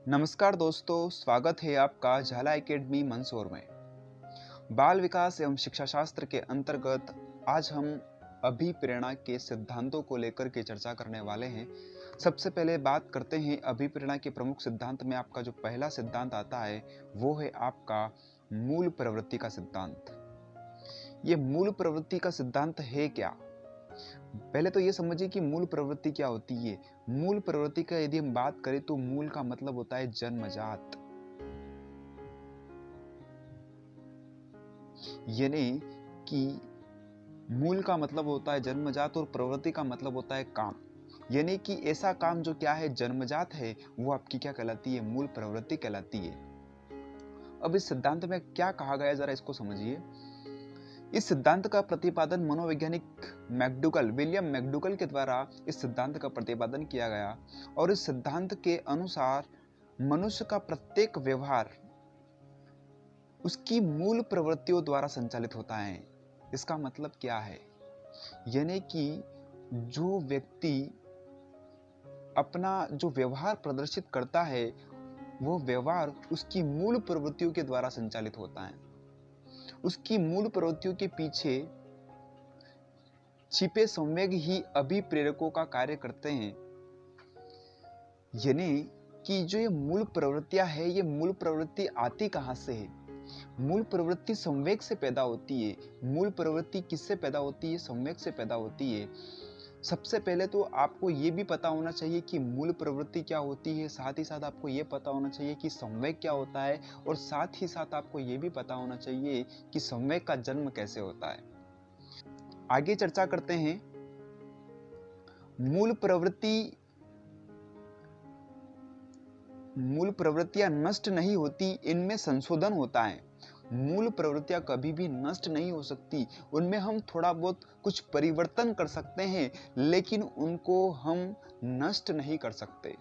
नमस्कार दोस्तों, स्वागत है आपका झाला एकेडमी मंदसौर में। बाल विकास एवं शिक्षा शास्त्र के अंतर्गत आज हम अभिप्रेरणा के सिद्धांतों को लेकर के चर्चा करने वाले हैं। सबसे पहले बात करते हैं अभिप्रेरणा के प्रमुख सिद्धांत में। आपका जो पहला सिद्धांत आता है वो है आपका मूल प्रवृत्ति का सिद्धांत। ये मूल प्रवृत्ति का सिद्धांत है क्या? पहले तो ये समझिए कि मूल प्रवृत्ति क्या होती है। मूल प्रवृत्ति का यदि हम बात करें तो मूल का मतलब होता है जन्मजात, यानी कि मूल का मतलब होता है जन्मजात और प्रवृत्ति का मतलब होता है काम, यानी कि ऐसा काम जो क्या है जन्मजात है वो आपकी क्या कहलाती है? मूल प्रवृत्ति कहलाती है। अब इस सिद्धांत में क्या कहा गया जरा इसको समझिए। इस सिद्धांत का प्रतिपादन मनोवैज्ञानिक विलियम मैकडूगल के द्वारा इस सिद्धांत का प्रतिपादन किया गया और इस सिद्धांत के अनुसार मनुष्य का प्रत्येक व्यवहार उसकी मूल प्रवृत्तियों द्वारा संचालित होता है। इसका मतलब क्या है? यानी कि जो व्यक्ति अपना जो व्यवहार प्रदर्शित करता है वो व्यवहार उसकी मूल प्रवृत्तियों के द्वारा संचालित होता है। उसकी मूल प्रवृत्तियों के पीछे छिपे संवेग ही अभिप्रेरकों का कार्य करते हैं। यानी कि जो ये मूल प्रवृत्तियां है, ये मूल प्रवृत्ति आती कहां से है? मूल प्रवृत्ति संवेग से पैदा होती है। मूल प्रवृत्ति किससे पैदा होती है? संवेग से पैदा होती है। सबसे पहले तो आपको ये भी पता होना चाहिए कि मूल प्रवृत्ति क्या होती है, साथ ही साथ आपको ये पता होना चाहिए कि संवेग क्या होता है, और साथ ही साथ आपको ये भी पता होना चाहिए कि संवेग का जन्म कैसे होता है। आगे चर्चा करते हैं। मूल प्रवृत्तियां नष्ट नहीं होती, इनमें संशोधन होता है। मूल प्रवृत्तियां कभी भी नष्ट नहीं हो सकती, उनमें हम थोड़ा बहुत कुछ परिवर्तन कर सकते हैं, लेकिन उनको हम नष्ट नहीं कर सकते।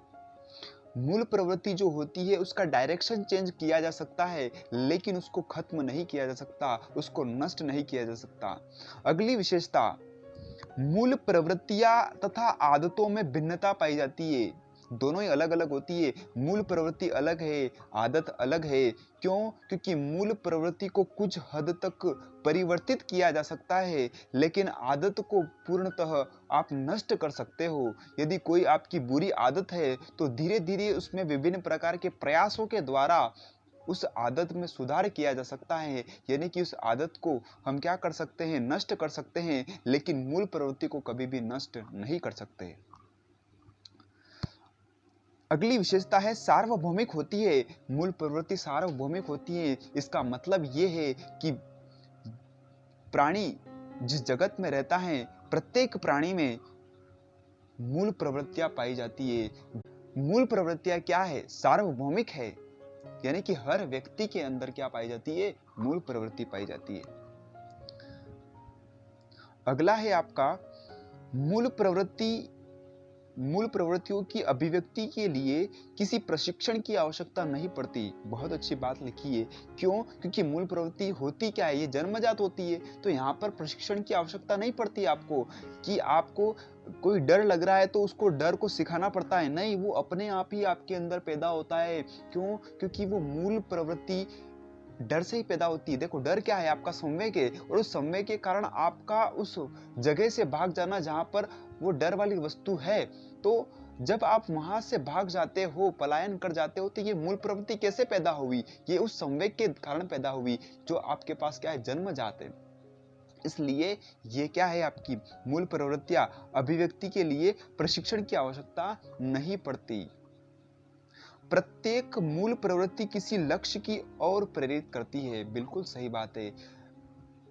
मूल प्रवृत्ति जो होती है उसका डायरेक्शन चेंज किया जा सकता है, लेकिन उसको खत्म नहीं किया जा सकता, उसको नष्ट नहीं किया जा सकता। अगली विशेषता, मूल प्रवृत्तियां तथा आदतों में भिन्नता पाई जाती है। दोनों ही अलग अलग होती है। मूल प्रवृत्ति अलग है, आदत अलग है। क्यों? क्योंकि मूल प्रवृत्ति को कुछ हद तक परिवर्तित किया जा सकता है, लेकिन आदत को पूर्णतः आप नष्ट कर सकते हो। यदि कोई आपकी बुरी आदत है तो धीरे धीरे उसमें विभिन्न प्रकार के प्रयासों के द्वारा उस आदत में सुधार किया जा सकता है। यानी कि उस आदत को हम क्या कर सकते हैं? नष्ट कर सकते हैं, लेकिन मूल प्रवृत्ति को कभी भी नष्ट नहीं कर सकते। अगली विशेषता है सार्वभौमिक होती है। मूल प्रवृत्ति सार्वभौमिक होती है। इसका मतलब ये है कि प्राणी जिस जगत में रहता है, प्रत्येक प्राणी में मूल प्रवृत्तियां पाई जाती है। मूल प्रवृत्तियां क्या है? सार्वभौमिक है, यानी कि हर व्यक्ति के अंदर क्या पाई जाती है? मूल प्रवृत्ति पाई जाती है। अगला है आपका मूल प्रवृत्तियों की अभिव्यक्ति के लिए किसी प्रशिक्षण की आवश्यकता नहीं पड़ती। बहुत अच्छी बात लिखी है। क्यों? क्योंकि मूल प्रवृत्ति होती क्या है? ये जन्मजात होती है, तो यहाँ पर प्रशिक्षण की आवश्यकता नहीं पड़ती आपको कि आपको कोई डर लग रहा है तो उसको डर को सिखाना पड़ता है। नहीं, वो अपने आप ही आपके अंदर पैदा होता है। क्यों? क्योंकि वो मूल प्रवृत्ति डर से ही पैदा होती है। देखो, डर क्या है? आपका संवेग है, और उस संवेग के कारण आपका उस जगह से भाग जाना जहां पर वो डर वाली वस्तु है। तो जब आप वहां से भाग जाते हो, पलायन कर जाते हो, तो ये मूल प्रवृत्ति कैसे पैदा हुई? ये उस संवेग के कारण पैदा हुई जो आपके पास क्या है? जन्मजात है। इसलिए ये क्या है? आपकी मूल प्रवृत्तियां अभिव्यक्ति के लिए प्रशिक्षण की आवश्यकता नहीं पड़ती। प्रत्येक मूल प्रवृत्ति किसी लक्ष्य की ओर प्रेरित करती है। बिल्कुल सही बात है।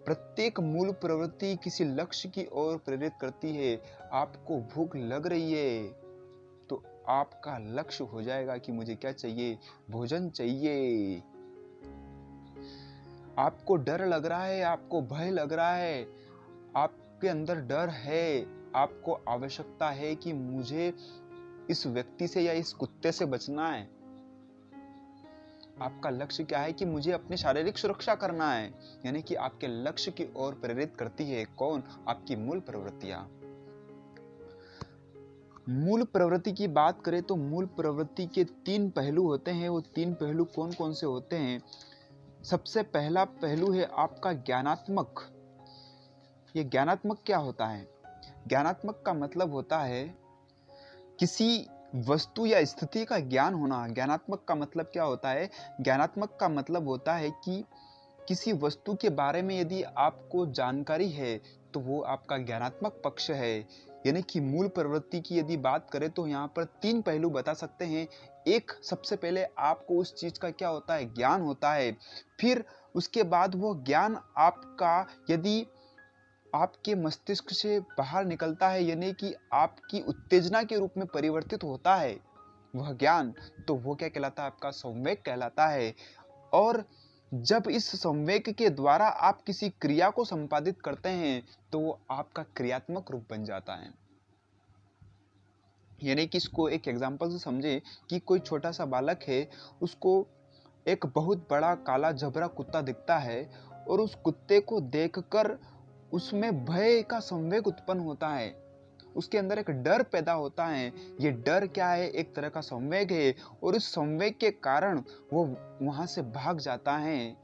प्रत्येक मूल प्रवृत्ति किसी लक्ष्य की ओर प्रेरित करती है। आपको भूख लग रही है तो आपका लक्ष्य हो जाएगा कि मुझे क्या चाहिए? भोजन चाहिए। आपको डर लग रहा है, आपको भय लग रहा है, आपके अंदर डर है, आपको आवश्यकता है कि मुझे इस व्यक्ति से या इस कुत्ते से बचना है। आपका लक्ष्य क्या है? कि मुझे अपनी शारीरिक सुरक्षा करना है। यानी कि आपके लक्ष्य की ओर प्रेरित करती है कौन? आपकी मूल प्रवृत्तियां। मूल प्रवृत्ति की बात करें तो मूल प्रवृत्ति के 3 पहलू होते हैं। वो 3 पहलू कौन कौन से होते हैं? सबसे पहला पहलू है आपका ज्ञानात्मक। ये ज्ञानात्मक क्या होता है? ज्ञानात्मक का मतलब होता है किसी वस्तु या स्थिति का ज्ञान होना। ज्ञानात्मक का मतलब क्या होता है? ज्ञानात्मक का मतलब होता है कि किसी वस्तु के बारे में यदि आपको जानकारी है तो वो आपका ज्ञानात्मक पक्ष है। यानी कि मूल प्रवृत्ति की यदि बात करें तो यहाँ पर 3 पहलू बता सकते हैं। एक, सबसे पहले आपको उस चीज का क्या होता है? ज्ञान होता है। फिर उसके बाद वो ज्ञान आपका यदि आपके मस्तिष्क से बाहर निकलता है, यानी कि आपकी उत्तेजना के रूप में परिवर्तित होता है वह ज्ञान, तो वो क्या कहलाता है? आपका संवेग कहलाता है। और जब इस संवेग के द्वारा आप किसी क्रिया को संपादित करते हैं तो वो आपका क्रियात्मक रूप बन जाता है। यानी कि इसको एक एग्जांपल से समझे कि कोई छोटा सा बालक है, उसको एक बहुत बड़ा काला जबरा कुत्ता दिखता है और उस कुत्ते को देखकर उसमें भय का संवेग उत्पन्न होता है, उसके अंदर एक डर पैदा होता है। ये डर क्या है? एक तरह का संवेग है और इस संवेग के कारण वो वहां से भाग जाता है।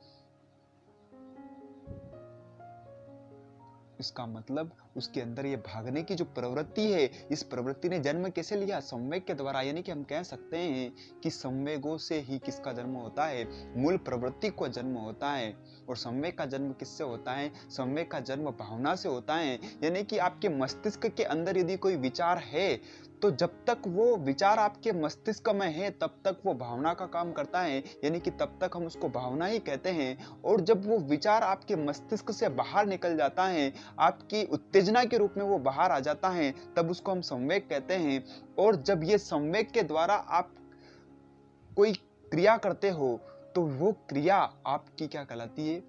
इसका मतलब उसके अंदर ये भागने की जो प्रवृत्ति है, इस प्रवृत्ति ने जन्म कैसे लिया? संवेग के द्वारा। यानी कि हम कह सकते हैं कि संवेगों से ही किसका जन्म होता है? मूल प्रवृत्ति को जन्म होता है। और संवेग का जन्म किससे होता है? संवेग का जन्म भावना से होता है। यानी कि आपके मस्तिष्क के अंदर यदि कोई विचार है तो जब तक वो विचार आपके मस्तिष्क में है तब तक वो भावना का काम करता है, यानी कि तब तक हम उसको भावना ही कहते हैं। और जब वो विचार आपके मस्तिष्क से बाहर निकल जाता है, आपकी उत्तेजना के रूप में वो बाहर आ जाता है, तब उसको हम संवेग कहते हैं। और जब ये संवेग के द्वारा आप कोई क्रिया करते हो तो वो क्रिया आपकी क्या कहलाती है?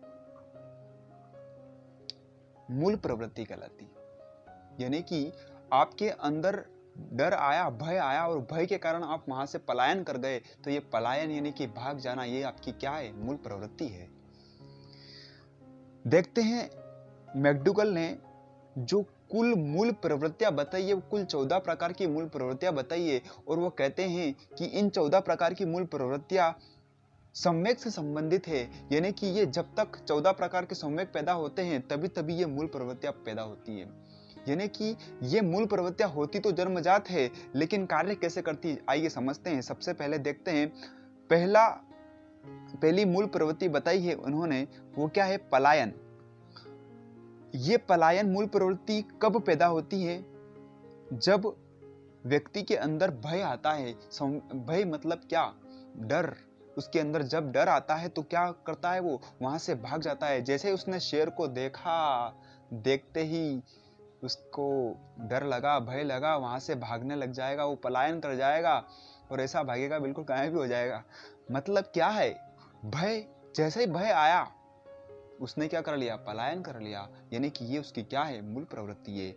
मूल प्रवृत्ति कहलाती है। यानी कि आपके अंदर डर आया, भय आया और भय के कारण आप वहां से पलायन कर गए, तो ये पलायन यानी कि भाग जाना, ये आपकी क्या है? मूल प्रवृत्ति है। देखते हैं मैकडूगल ने जो कुल मूल प्रवृत्तियां बताई है, कुल 14 प्रकार की मूल प्रवृत्तियां बताई है। और वो कहते हैं कि इन 14 प्रकार की मूल प्रवृत्तियां संवेग से संबंधित है। यानी कि ये जब तक 14 प्रकार के संवेग पैदा होते हैं तभी तभी ये मूल प्रवृत्तियां पैदा होती है। यानी कि ये मूल प्रवृत्तियां होती तो जन्मजात है, लेकिन कार्य कैसे करती? आइए समझते हैं। सबसे पहले देखते हैं पहली मूल प्रवृत्ति बताई है उन्होंने, वो क्या है? पलायन। ये पलायन मूल प्रवृत्ति कब पैदा होती है? जब व्यक्ति के अंदर भय आता है। भय मतलब क्या? डर। उसके अंदर जब डर आता है तो क्या करता है? वो वहां से भाग जाता है। जैसे उसने शेर को देखा, देखते ही उसको डर लगा, भय लगा, वहां से भागने लग जाएगा, वो पलायन कर जाएगा और ऐसा भागेगा बिल्कुल गायब भी हो जाएगा। मतलब क्या है? भय। जैसे ही भय आया उसने क्या कर लिया? पलायन कर लिया। यानी कि ये उसकी क्या है? मूल प्रवृत्ति है।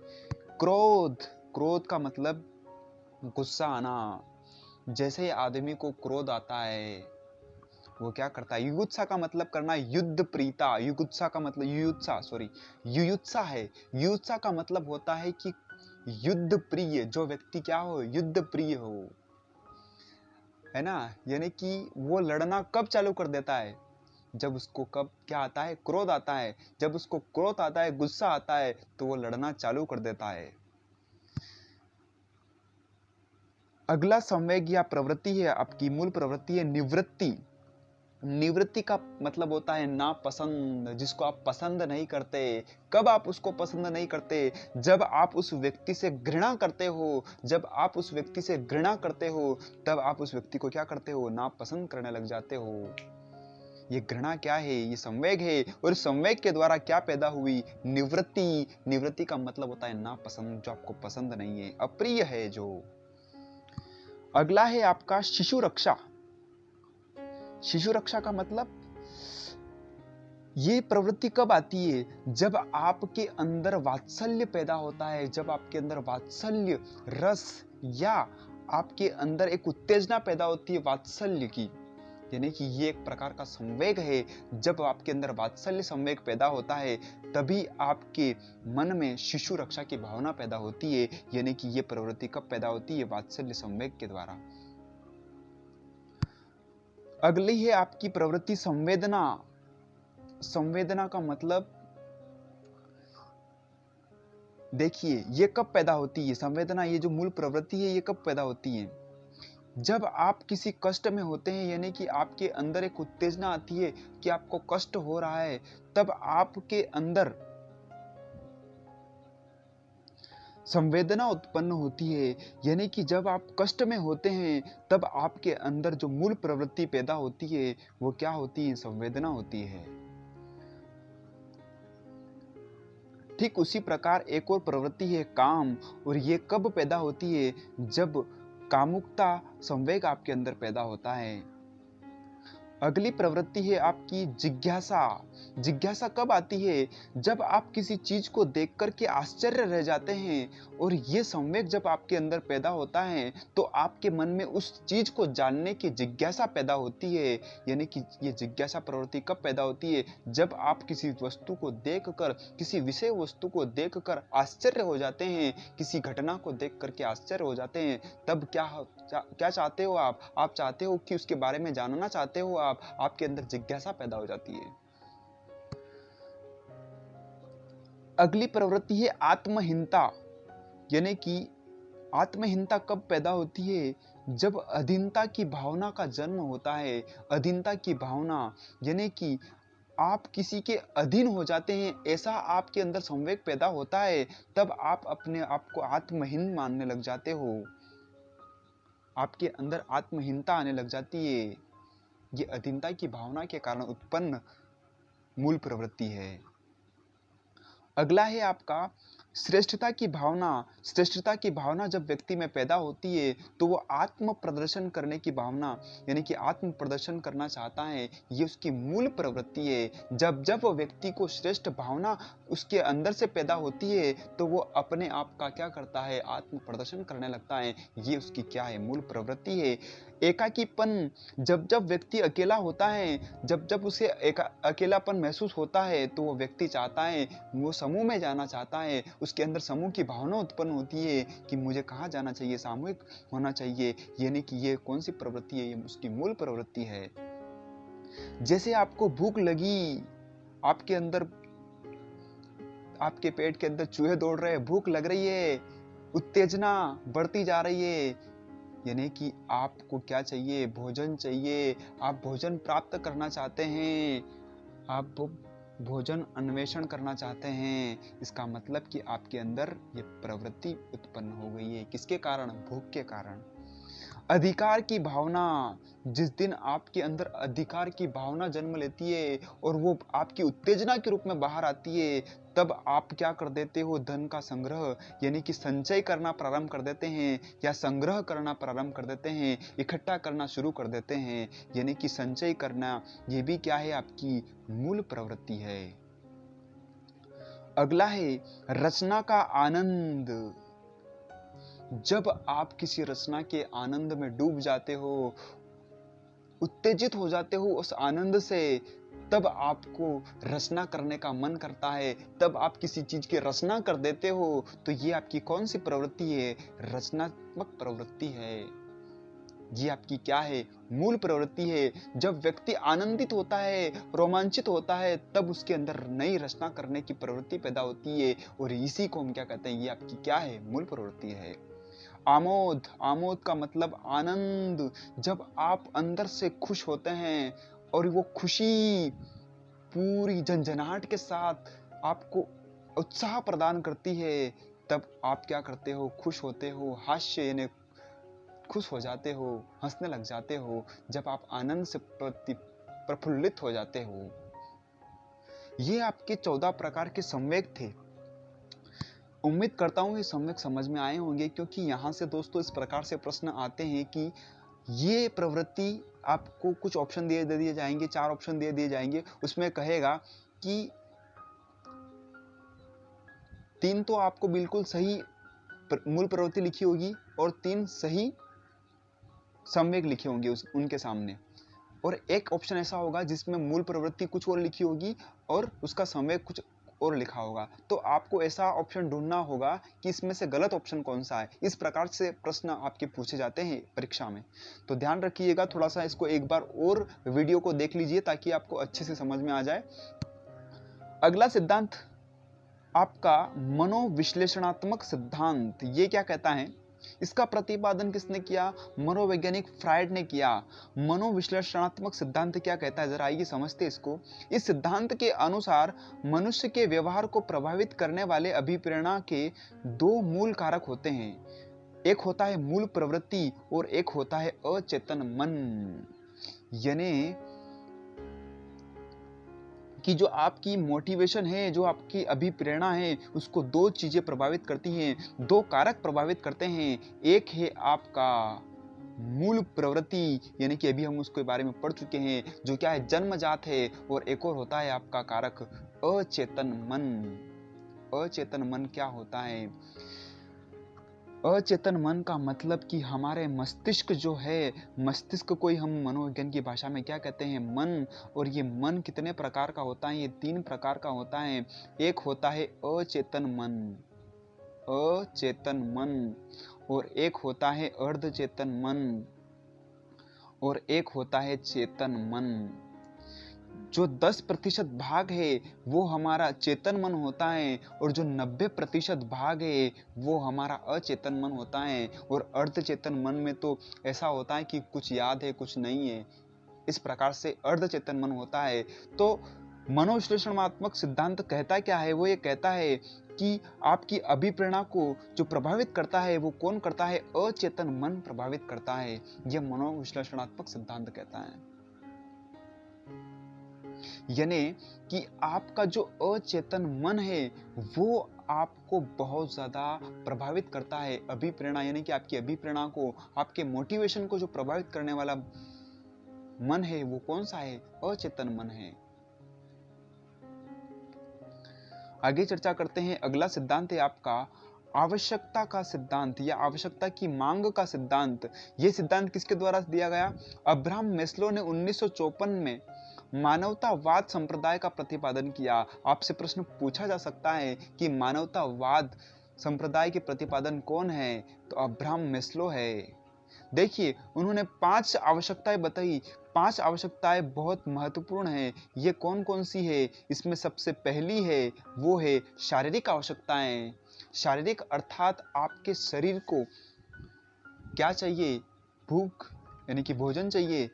क्रोध। क्रोध का मतलब गुस्सा आना। जैसे ही आदमी को क्रोध आता है वो क्या करता है? युयुत्सा का मतलब करना, युद्ध प्रीता। युयुत्सा का मतलब युयुत्सा है। युयुत्सा का मतलब होता है कि युद्ध प्रिय, जो व्यक्ति क्या हो? युद्ध प्रिय हो, है ना। यानी कि वो लड़ना कब चालू कर देता है? जब उसको कब क्या आता है? क्रोध आता है। जब उसको क्रोध आता है, गुस्सा आता है, तो वो लड़ना चालू कर देता है। अगला संवेग या प्रवृत्ति है आपकी मूल प्रवृत्ति है निवृत्ति। निवृत्ति का मतलब होता है नापसंद, जिसको आप पसंद नहीं करते। कब आप उसको पसंद नहीं करते? जब आप उस व्यक्ति से घृणा करते हो। जब आप उस व्यक्ति से घृणा करते हो तब आप उस व्यक्ति को क्या करते हो? नापसंद करने लग जाते हो। ये घृणा क्या है? ये संवेग है। और संवेग के द्वारा क्या पैदा हुई? निवृत्ति। निवृत्ति का मतलब होता है नापसंद, जो आपको पसंद नहीं है, अप्रिय है जो। अगला है आपका शिशु रक्षा। शिशु रक्षा का मतलब ये प्रवृत्ति कब आती है? जब आपके अंदर वात्सल्य पैदा होता है, जब आपके अंदर वात्सल्य रस या आपके अंदर एक उत्तेजना पैदा होती है वात्सल्य की, यानी कि ये एक प्रकार का संवेग है। जब आपके अंदर वात्सल्य संवेग पैदा होता है तभी आपके मन में शिशु रक्षा की भावना पैदा होती है। यानी कि ये प्रवृत्ति कब पैदा होती है? वात्सल्य संवेग के द्वारा। अगली है आपकी प्रवृत्ति संवेदना। संवेदना का मतलब देखिए ये कब पैदा होती है संवेदना, ये जो मूल प्रवृत्ति है ये कब पैदा होती है? जब आप किसी कष्ट में होते हैं, यानी कि आपके अंदर एक उत्तेजना आती है कि आपको कष्ट हो रहा है, तब आपके अंदर संवेदना उत्पन्न होती है। यानी कि जब आप कष्ट में होते हैं तब आपके अंदर जो मूल प्रवृत्ति पैदा होती है वो क्या होती है? संवेदना होती है। ठीक उसी प्रकार एक और प्रवृत्ति है काम, और ये कब पैदा होती है? जब कामुकता संवेग आपके अंदर पैदा होता है। अगली प्रवृत्ति है आपकी जिज्ञासा। जिज्ञासा कब आती है? जब आप किसी चीज को देख कर के आश्चर्य रह जाते हैं, और ये संवेग जब आपके अंदर पैदा होता है तो आपके मन में उस चीज को जानने की जिज्ञासा पैदा होती है। यानी कि ये जिज्ञासा प्रवृत्ति कब पैदा होती है? जब आप किसी वस्तु को देखकर, किसी विषय वस्तु को देखकर आश्चर्य हो जाते हैं, किसी घटना को देख करके आश्चर्य हो जाते हैं, तब क्या चाहते हो आप चाहते हो कि उसके बारे में जानना चाहते हो, आपके अंदर जिज्ञासा पैदा हो जाती है। अगली प्रवृत्ति है आत्महीनता। यानी कि आत्महीनता कब पैदा होती है? जब अधीनता की भावना का जन्म होता है। अधीनता की भावना यानी कि आप किसी के अधीन हो जाते हैं, ऐसा आपके अंदर संवेग पैदा होता है, तब आप अपने आप को आत्महीन मानने लग जाते हो। आपके अंदर आत्महीनता आने लग जाती है। ये अधीनता की भावना के कारण उत्पन्न मूल प्रवृत्ति है। अगला है आपका श्रेष्ठता की भावना। श्रेष्ठता की भावना जब व्यक्ति में पैदा होती है तो वो आत्म प्रदर्शन करने की भावना, यानी कि आत्म प्रदर्शन करना चाहता है, ये उसकी मूल प्रवृत्ति है। जब जब वो व्यक्ति को श्रेष्ठ भावना उसके अंदर से पैदा होती है तो वो अपने आप का क्या करता है? आत्म प्रदर्शन करने लगता है। ये उसकी क्या है? मूल प्रवृत्ति है। एकाकीपन, जब जब व्यक्ति अकेला होता है, जब जब उसे अकेलापन महसूस होता है तो वो व्यक्ति चाहता है, वो समूह में जाना चाहता है, उसके अंदर समूह की भावना उत्पन्न होती है कि मुझे कहाँ जाना चाहिए, सामूहिक होना चाहिए। यानी कि ये कौन सी प्रवृत्ति है? ये उसकी मूल प्रवृत्ति है। जैसे आपको भूख लगी, आपके अंदर, आपके पेट के अंदर चूहे दौड़ रहे हैं, भूख लग रही है, उत्तेजना बढ़ती जा रही है, यानी कि आपको क्या चाहिए? भोजन चाहिए। आप भोजन प्राप्त करना चाहते हैं, आप भोजन अन्वेषण करना चाहते हैं। इसका मतलब कि आपके अंदर ये प्रवृत्ति उत्पन्न हो गई है। किसके कारण? भूख के कारण। अधिकार की भावना, जिस दिन आपके अंदर अधिकार की भावना जन्म लेती है और वो आपकी उत्तेजना के रूप में बाहर आती है, तब आप क्या कर देते हो? धन का संग्रह, यानी कि संचय करना प्रारंभ कर देते हैं, या संग्रह करना प्रारंभ कर देते हैं, इकट्ठा करना शुरू कर देते हैं। यानी कि संचय करना, ये भी क्या है? आपकी मूल प्रवृत्ति है। अगला है रचना का आनंद। जब आप किसी रचना के आनंद में डूब जाते हो, उत्तेजित हो जाते हो उस आनंद से, तब आपको रचना करने का मन करता है, तब आप किसी चीज की रचना कर देते हो। तो ये आपकी कौन सी प्रवृत्ति है? रचनात्मक प्रवृत्ति है। ये आपकी क्या है? मूल प्रवृत्ति है। जब व्यक्ति आनंदित होता है, रोमांचित होता है, तब उसके अंदर नई रचना करने की प्रवृत्ति पैदा होती है, और इसी को हम क्या कहते हैं? ये आपकी क्या है? मूल प्रवृत्ति है। आमोद, आमोद का मतलब आनंद। जब आप अंदर से खुश होते हैं और वो खुशी पूरी झंझनाहट के साथ आपको उत्साह प्रदान करती है, तब आप क्या करते हो? खुश होते हो, हास्य यानी खुश हो जाते हो, हंसने लग जाते हो, जब आप आनंद से प्रफुल्लित हो जाते हो। ये आपके 14 प्रकार के संवेग थे। उम्मीद करता हूँ ये संवेग समझ में आए होंगे, क्योंकि यहाँ से दोस्तों इस प्रकार से प्रश्न आते हैं कि ये प्रवृत्ति, आपको कुछ ऑप्शन दे दिए जाएंगे, 4 ऑप्शन दे दिए जाएंगे, उसमें कहेगा कि 3 तो आपको बिल्कुल सही मूल प्रवृत्ति लिखी होगी और 3 सही संवेग लिखे होंगे उनके सामने, और एक ऑप्शन ऐसा होगा जिसमें मूल प्रवृत्ति कुछ और लिखी होगी और उसका समय कुछ और लिखा होगा। तो आपको ऐसा ऑप्शन ढूंढना होगा कि इसमें से गलत ऑप्शन कौन सा है। इस प्रकार से प्रश्न आपके पूछे जाते हैं परीक्षा में। तो ध्यान रखिएगा, थोड़ा सा इसको एक बार और वीडियो को देख लीजिए ताकि आपको अच्छे से समझ में आ जाए। अगला सिद्धांत आपका मनोविश्लेषणात्मक सिद्धांत। ये क्या कहता है? इसका प्रतिपादन किसने किया? मनोवैज्ञानिक फ्रायड ने किया। मनोविश्लेषणात्मक सिद्धांत क्या कहता है, जरा आइए समझते इसको। इस सिद्धांत के अनुसार मनुष्य के व्यवहार को प्रभावित करने वाले अभिप्रेरणा के दो मूल कारक होते हैं। एक होता है मूल प्रवृत्ति और एक होता है अचेतन मन। यानी कि जो आपकी मोटिवेशन है, जो आपकी अभिप्रेरणा है, उसको दो चीजें प्रभावित करती हैं, दो कारक प्रभावित करते हैं। एक है आपका मूल प्रवृत्ति, यानी कि अभी हम उसके बारे में पढ़ चुके हैं, जो क्या है, जन्मजात है। और एक और होता है आपका कारक अचेतन मन। अचेतन मन क्या होता है? अचेतन मन का मतलब कि हमारे मस्तिष्क जो है, मस्तिष्क को ही हम मनोविज्ञान की भाषा में क्या कहते हैं, मन। और ये मन कितने प्रकार का होता है? ये तीन प्रकार का होता है। एक होता है अचेतन मन, अचेतन मन, और एक होता है अर्धचेतन मन, और एक होता है चेतन मन। जो 10% भाग है वो हमारा चेतन मन होता है, और जो 90% भाग है वो हमारा अचेतन मन होता है। और अर्धचेतन मन में तो ऐसा होता है कि कुछ याद है कुछ नहीं है, इस प्रकार से अर्धचेतन मन होता है। तो मनोविश्लेषणात्मक सिद्धांत कहता क्या है? वो ये कहता है कि आपकी अभिप्रेरणा को जो प्रभावित करता है वो कौन करता है? अचेतन मन प्रभावित करता है। यह मनोविश्लेषणात्मक सिद्धांत कहता है। यानी कि आपका जो अचेतन मन है वो आपको बहुत ज़्यादा प्रभावित करता है। अभिप्रेरणा यानी कि आपकी अभिप्रेरणा को, आपके मोटिवेशन को जो प्रभावित करने वाला मन है वो कौन सा है? अचेतन मन है। आगे चर्चा करते हैं। अगला सिद्धांत है आपका आवश्यकता का सिद्धांत या आवश्यकता की मांग का सिद्धांत। यह सिद्धांत किसके द्वारा दिया गया? अब्राहम मैस्लो ने 1954 में मानवतावाद संप्रदाय का प्रतिपादन किया। आपसे प्रश्न पूछा जा सकता है कि मानवतावाद संप्रदाय के प्रतिपादन कौन है? तो अब्राहम मैस्लो है। देखिए, उन्होंने 5 आवश्यकताएं बताई। 5 आवश्यकताएं बहुत महत्वपूर्ण है। ये कौन कौन सी है? इसमें सबसे पहली है वो है शारीरिक आवश्यकताएं। शारीरिक अर्थात आपके शरीर को क्या चाहिए? भूख यानी कि भोजन चाहिए,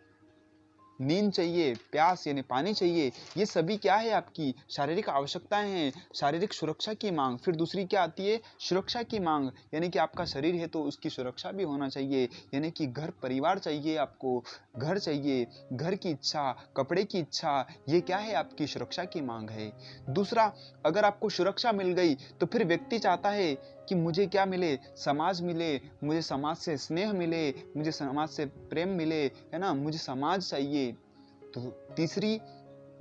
नींद चाहिए, प्यास यानी पानी चाहिए। ये सभी क्या है? आपकी शारीरिक आवश्यकताएं हैं। शारीरिक सुरक्षा की मांग। फिर दूसरी क्या आती है? सुरक्षा की मांग, यानी कि आपका शरीर है तो उसकी सुरक्षा भी होना चाहिए। यानी कि घर परिवार चाहिए, आपको घर चाहिए, घर की इच्छा, कपड़े की इच्छा, ये क्या है? आपकी सुरक्षा की मांग है। दूसरा, अगर आपको सुरक्षा मिल गई तो फिर व्यक्ति चाहता है कि मुझे क्या मिले? समाज मिले, मुझे समाज से स्नेह मिले, मुझे समाज से प्रेम मिले, है ना, मुझे समाज चाहिए। तो तीसरी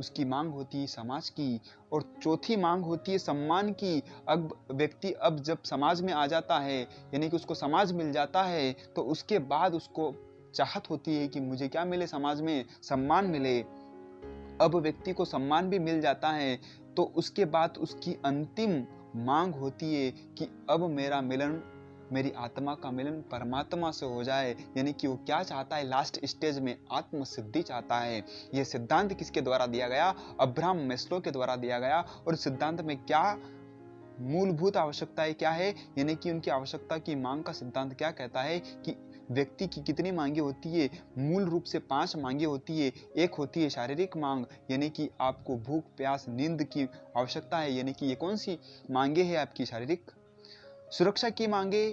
उसकी मांग होती है समाज की। और चौथी मांग होती है सम्मान की। अब व्यक्ति अब जब समाज में आ जाता है, यानी कि उसको समाज मिल जाता है, तो उसके बाद उसको चाहत होती है कि मुझे क्या मिले? समाज में सम्मान मिले। अब व्यक्ति को सम्मान भी मिल जाता है तो उसके बाद उसकी अंतिम मांग होती है कि अब मेरा मिलन, मेरी आत्मा का मिलन परमात्मा से हो जाए। यानी कि वो क्या चाहता है? लास्ट स्टेज में आत्म सिद्धि चाहता है। यह सिद्धांत किसके द्वारा दिया गया? अब्राहम मैस्लो के द्वारा दिया गया। और सिद्धांत में क्या मूलभूत आवश्यकताएं क्या है, यानी कि उनकी आवश्यकता की मांग का सिद्धांत क्या कहता है कि व्यक्ति की कितनी मांगे होती है? मूल रूप से 5 मांगे होती है। एक होती है शारीरिक मांग, यानी कि आपको भूख प्यास नींद की आवश्यकता है, यानी कि ये कौन सी मांगे है आपकी? शारीरिक। सुरक्षा की मांगे,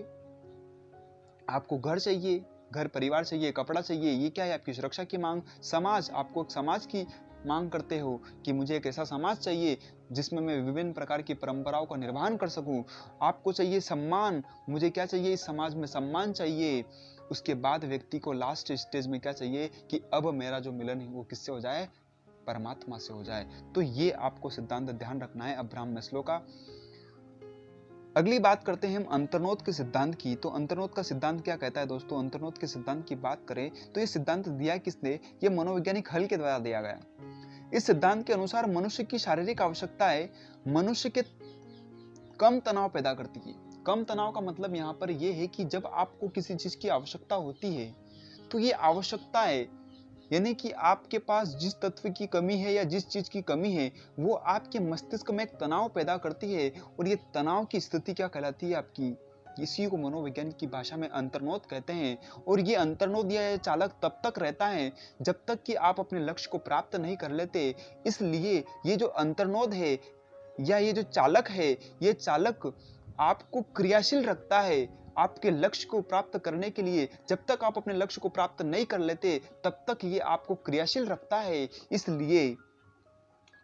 आपको घर चाहिए, घर परिवार चाहिए, कपड़ा चाहिए, ये क्या है? आपकी सुरक्षा की मांग। समाज, आपको समाज की मांग करते हो कि मुझे एक ऐसा समाज चाहिए जिसमें मैं विभिन्न प्रकार की परंपराओं का निर्वहन कर सकूं। आपको चाहिए सम्मान, मुझे क्या चाहिए? इस समाज में सम्मान चाहिए। उसके बाद व्यक्ति को लास्ट स्टेज में क्या चाहिए कि अब मेरा जो मिलन है वो किससे हो जाए? परमात्मा से हो जाए। तो ये आपको सिद्धांत ध्यान रखना है अब्राहम मैस्लो का। अगली बात करते हैं हम अंतर्नोद के सिद्धांत की। तो अंतर्नोद का सिद्धांत क्या कहता है दोस्तों? अंतर्नोद के सिद्धांत की बात करें तो ये सिद्धांत दिया किसने? ये मनोवैज्ञानिक हल के द्वारा दिया गया। इस सिद्धांत के अनुसार मनुष्य की शारीरिक आवश्यकताएं मनुष्य के कम तनाव पैदा करती है। कम तनाव का मतलब यहाँ पर यह है कि जब आपको किसी चीज की आवश्यकता होती है तो ये आवश्यकताएं, यानी कि आपके पास जिस तत्व की कमी है या जिस चीज की कमी है, वो आपके मस्तिष्क में एक तनाव पैदा करती है और ये तनाव की स्थिति क्या कहलाती है आपकी? इसी को मनोवैज्ञानिक की भाषा में अंतर्नोद कहते हैं। और ये अंतर्नोद या चालक तब तक रहता है जब तक कि आप अपने लक्ष्य को प्राप्त नहीं कर लेते। इसलिए ये जो अंतर्नोद है या ये जो चालक है, ये चालक आपको क्रियाशील रखता है आपके लक्ष्य को प्राप्त करने के लिए। जब तक आप अपने लक्ष्य को प्राप्त नहीं कर लेते तब तक ये आपको क्रियाशील रखता है। इसलिए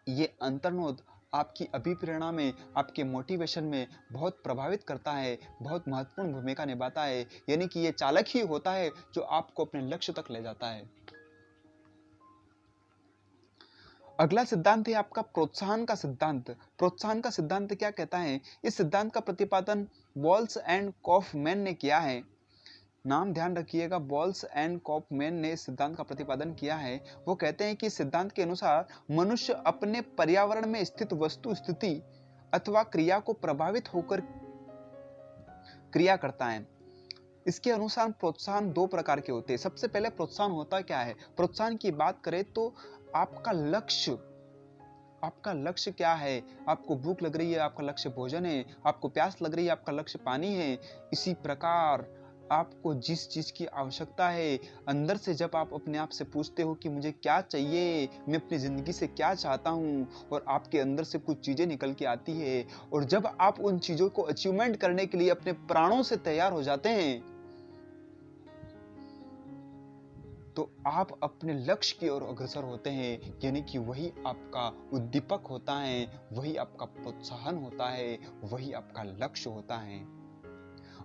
ये अंतर्नोद आपकी अभिप्रेरणा में, आपके मोटिवेशन में बहुत प्रभावित करता है, बहुत महत्वपूर्ण भूमिका निभाता है। यानी कि ये चालक ही होता है जो आपको अपने लक्ष्य तक ले जाता है। अगला सिद्धांत है आपका प्रोत्साहन का सिद्धांत। प्रोत्साहन का सिद्धांत क्या कहता है? इस सिद्धांत का प्रतिपादन बॉल्स एंड कॉफमैन ने किया है। नाम ध्यान रखिएगा, बॉल्स एंड कॉफमैन ने इस सिद्धांत का प्रतिपादन किया है। वो कहते हैं कि इस सिद्धांत के अनुसार मनुष्य अपने पर्यावरण में स्थित वस्तु, स्थिति अथवा क्रिया को प्रभावित होकर क्रिया करता है। इसके अनुसार प्रोत्साहन दो प्रकार के होते हैं। सबसे पहले प्रोत्साहन होता क्या है? प्रोत्साहन की बात करें तो आपका लक्ष्य क्या है? आपको भूख लग रही है, आपका लक्ष्य भोजन है। आपको प्यास लग रही है, आपका लक्ष्य पानी है। इसी प्रकार आपको जिस चीज की आवश्यकता है, अंदर से जब आप अपने आप से पूछते हो कि मुझे क्या चाहिए, मैं अपनी जिंदगी से क्या चाहता हूँ, और आपके अंदर से कुछ चीजें निकल के आती है, और जब आप उन चीजों को अचीवमेंट करने के लिए अपने प्राणों से तैयार हो जाते हैं, तो आप अपने लक्ष्य की ओर अग्रसर होते हैं। यानी कि वही आपका उद्दीपक होता है, वही आपका प्रोत्साहन होता है, वही आपका लक्ष्य होता है।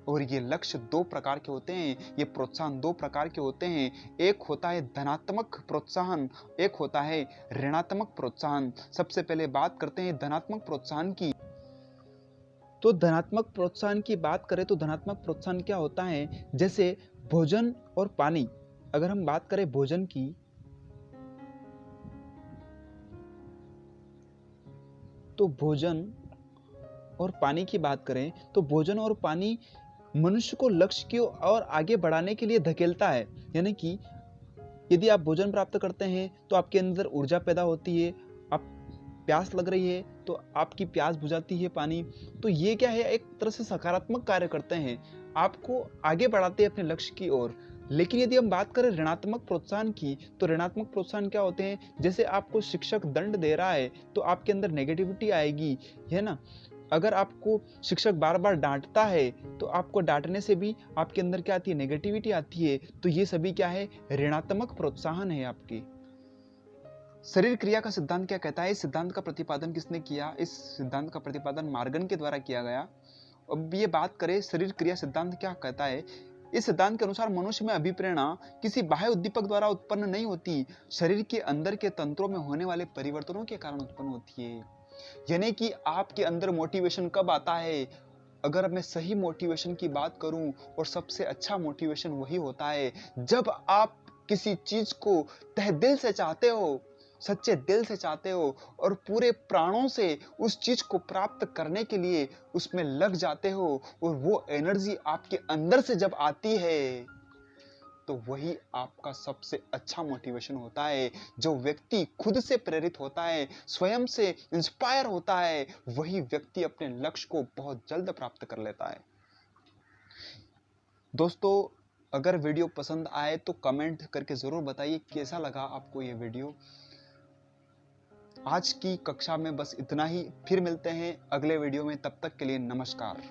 और ये लक्ष्य दो प्रकार के होते हैं, ये प्रोत्साहन दो प्रकार के होते हैं। एक होता है धनात्मक प्रोत्साहन, एक होता है ऋणात्मक प्रोत्साहन। सबसे पहले बात करते हैं धनात्मक प्रोत्साहन की। तो धनात्मक प्रोत्साहन की बात करें तो धनात्मक प्रोत्साहन क्या होता है? जैसे भोजन और पानी। अगर हम बात करें भोजन की, तो भोजन और पानी की बात करें तो भोजन और पानी मनुष्य को लक्ष्य की ओर आगे बढ़ाने के लिए धकेलता है। यानी कि यदि आप भोजन प्राप्त करते हैं तो आपके अंदर ऊर्जा पैदा होती है। आप प्यास लग रही है तो आपकी प्यास बुझाती है पानी। तो ये क्या है? एक तरह से सकारात्मक कार्य करते हैं, आपको आगे बढ़ाते हैं अपने लक्ष्य की ओर। लेकिन यदि हम बात करें ऋणात्मक प्रोत्साहन की, तो ऋणात्मक प्रोत्साहन क्या होते हैं? जैसे आपको शिक्षक दंड दे रहा है तो आपके अंदर नेगेटिविटी आएगी, है ना। अगर आपको शिक्षक बार बार डांटता है तो आपको डांटने से भी आपके अंदर क्या आती है? नेगेटिविटी आती है। तो ये सभी क्या है? ऋणात्मक प्रोत्साहन है आपकी। शरीर क्रिया का सिद्धांत क्या कहता है? इस सिद्धांत का प्रतिपादन किसने किया? इस सिद्धांत का प्रतिपादन मार्गन के द्वारा किया गया। अब ये बात करें शरीर क्रिया सिद्धांत क्या कहता है। इस सिद्धांत के अनुसार मनुष्य में अभिप्रेरणा किसी बाह्य उद्दीपक द्वारा उत्पन्न नहीं होती, शरीर के अंदर के तंत्रों में होने वाले परिवर्तनों के कारण उत्पन्न होती है। यानी कि आपके अंदर मोटिवेशन कब आता है? अगर मैं सही मोटिवेशन की बात करूं, और सबसे अच्छा मोटिवेशन वही होता है जब आप किसी चीज को तहे दिल से चाहते हो, सच्चे दिल से चाहते हो, और पूरे प्राणों से उस चीज को प्राप्त करने के लिए उसमें लग जाते हो, और वो एनर्जी आपके अंदर से जब आती है तो वही आपका सबसे अच्छा मोटिवेशन होता है। जो व्यक्ति खुद से प्रेरित होता है, स्वयं से इंस्पायर होता है, वही व्यक्ति अपने लक्ष्य को बहुत जल्द प्राप्त कर लेता है। दोस्तों, अगर वीडियो पसंद आए तो कमेंट करके जरूर बताइए कैसा लगा आपको ये वीडियो। आज की कक्षा में बस इतना ही, फिर मिलते हैं अगले वीडियो में। तब तक के लिए नमस्कार।